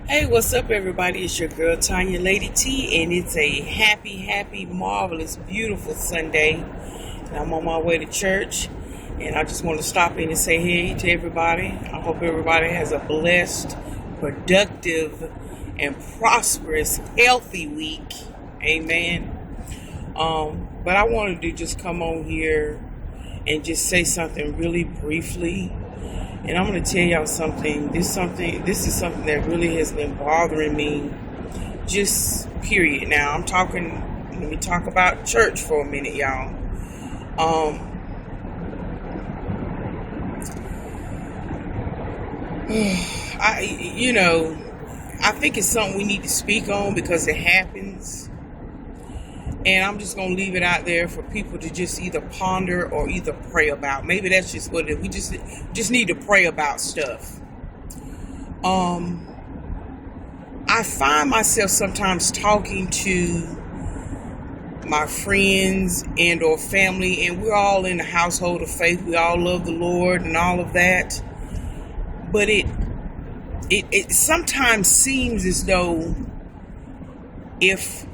Hey, what's up, everybody? It's your girl Tanya Lady T, and it's a happy, marvelous, beautiful Sunday. And I'm on my way to church, and I just want to stop in and say hey to everybody. I hope everybody has a blessed, productive, and prosperous, healthy week. Amen. But I wanted to just come on here and just say something really briefly. And I'm going to tell y'all something. This is something that really has been bothering me, just period. Now, let me talk about church for a minute, y'all. I think it's something we need to speak on because it happens. And I'm just going to leave it out there for people to just either ponder or either pray about. Maybe that's just what it is. We just need to pray about stuff. I find myself sometimes talking to my friends and or family, and we're all in the household of faith. We all love the Lord and all of that. But it sometimes seems as though if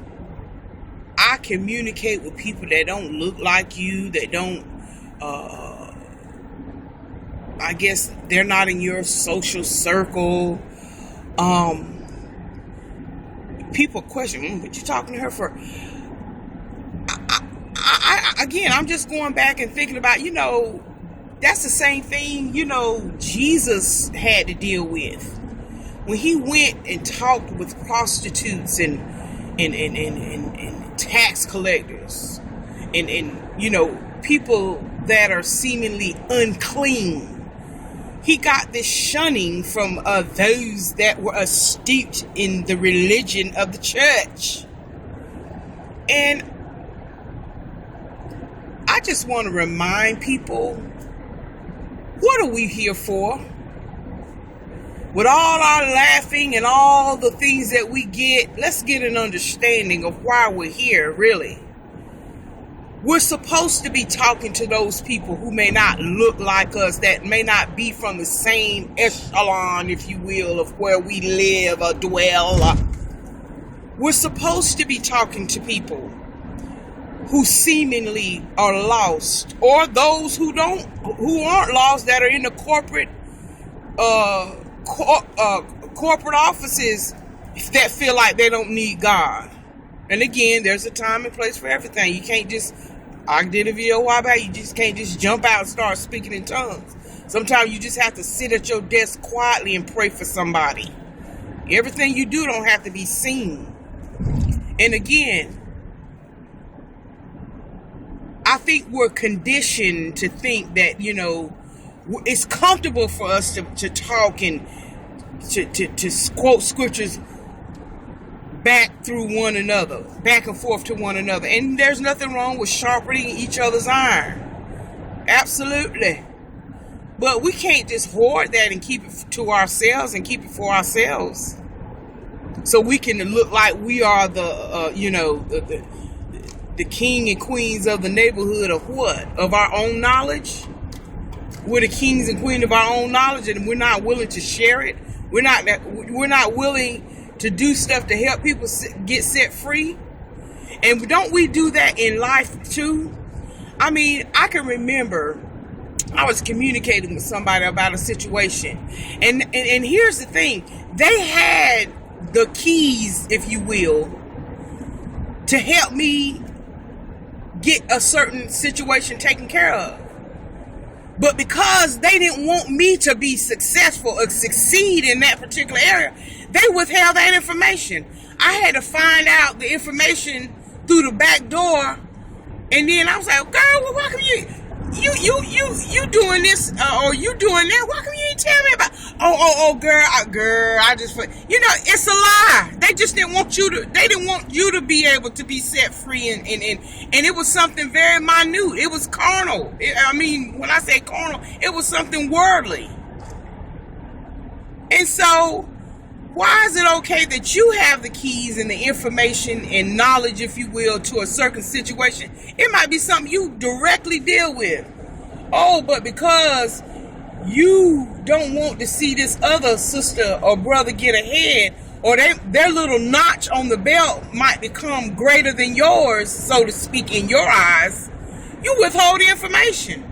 I communicate with people that don't look like you, that don't, I guess they're not in your social circle. People question, what you talking to her for? I'm just going back and thinking about, that's the same thing, Jesus had to deal with. When he went and talked with prostitutes and tax collectors and people that are seemingly unclean, he got this shunning from those that were steeped in the religion of the church. And I just want to remind people, what are we here for? With all our laughing and all the things that we get, let's get an understanding of why we're here, really. We're supposed to be talking to those people who may not look like us, that may not be from the same echelon, if you will, of where we live or dwell. We're supposed to be talking to people who seemingly are lost, or those who aren't lost, that are in the corporate offices that feel like they don't need God. And again, there's a time and place for everything. You can't just, I did a video a while back, you just can't just jump out and start speaking in tongues. Sometimes you just have to sit at your desk quietly and pray for somebody. Everything you do don't have to be seen. And again, I think we're conditioned to think that, it's comfortable for us to talk and to quote scriptures back through one another, back and forth to one another. And there's nothing wrong with sharpening each other's iron. Absolutely. But we can't just hoard that and keep it to ourselves and keep it for ourselves. So we can look like we are the king and queens of the neighborhood of what? Of our own knowledge? We're the kings and queens of our own knowledge, and we're not willing to share it. We're not willing to do stuff to help people get set free. And don't we do that in life too? I mean, I can remember I was communicating with somebody about a situation, and here's the thing: they had the keys, if you will, to help me get a certain situation taken care of. But because they didn't want me to be successful or succeed in that particular area, they withheld that information. I had to find out the information through the back door, and then I was like, "Girl, well, why come you doing this or you doing that? Why come you ain't tell me about?" Oh, girl, I just, it's a lie. They just didn't want you to. They didn't want you to be able to be set free, and it was something very minute. It was carnal. When I say carnal, it was something worldly. And so, why is it okay that you have the keys and the information and knowledge, if you will, to a certain situation? It might be something you directly deal with. Oh, but because you don't want to see this other sister or brother get ahead, or their little notch on the belt might become greater than yours, so to speak, in your eyes, you withhold the information.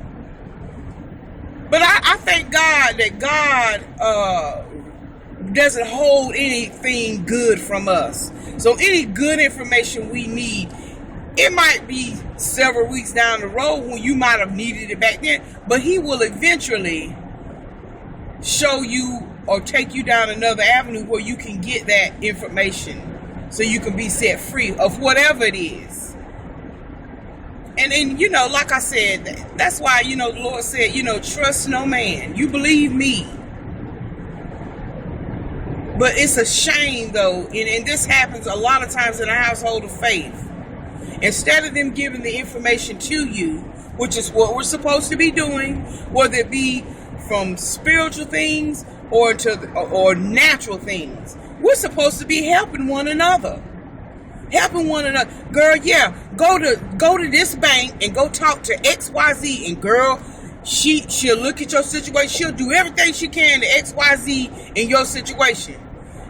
But I thank God that God doesn't hold anything good from us. So any good information we need, it might be several weeks down the road when you might have needed it back then, but he will eventually show you or take you down another avenue where you can get that information so you can be set free of whatever it is. And like I said, that's why, the Lord said, trust no man. You believe me. But it's a shame, though, and this happens a lot of times in a household of faith. Instead of them giving the information to you, which is what we're supposed to be doing, whether it be from spiritual things or natural things, we're supposed to be helping one another. Girl, yeah, go to this bank and go talk to XYZ, and girl, she'll look at your situation. She'll do everything she can to XYZ in your situation.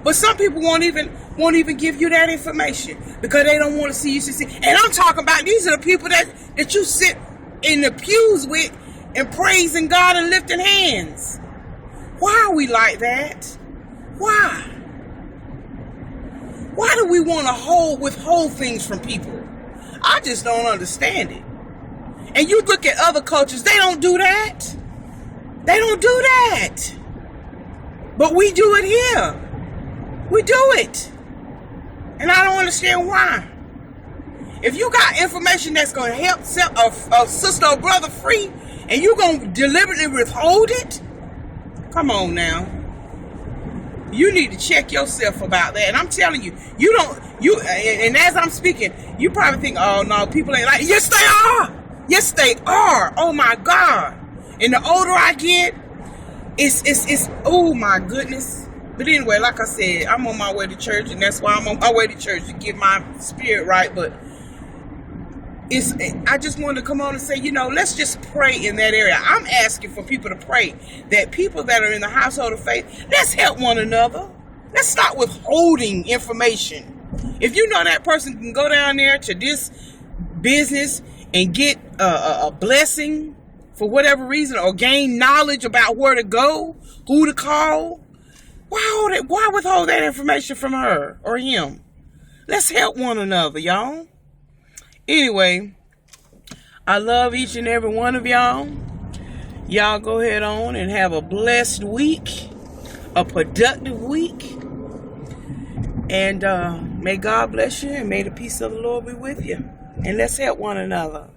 But some people won't even give you that information because they don't want to see you succeed. And I'm talking about, these are the people that you sit in the pews with and praising God and lifting hands. Why are we like that? Why? Why do we want to withhold things from people? I just don't understand it. And you look at other cultures, they don't do that. They don't do that. But we do it here. We do it. And I don't understand why. If you got information that's going to help set a sister or brother free, and you're going to deliberately withhold it, come on now. You need to check yourself about that. And I'm telling you, and as I'm speaking, you probably think, oh no, people ain't like, yes they are. Yes they are. Oh my God. And the older I get, it's oh my goodness. But anyway, like I said, I'm on my way to church, and that's why I'm on my way to church, to get my spirit right. But I just wanted to come on and say, let's just pray in that area. I'm asking for people to pray that people that are in the household of faith, let's help one another. Let's start withholding information. If you know that person can go down there to this business and get a blessing for whatever reason, or gain knowledge about where to go, who to call, why withhold that information from her or him? Let's help one another, y'all. Anyway, I love each and every one of y'all. Y'all go ahead on and have a blessed week, a productive week. And may God bless you, and may the peace of the Lord be with you. And let's help one another.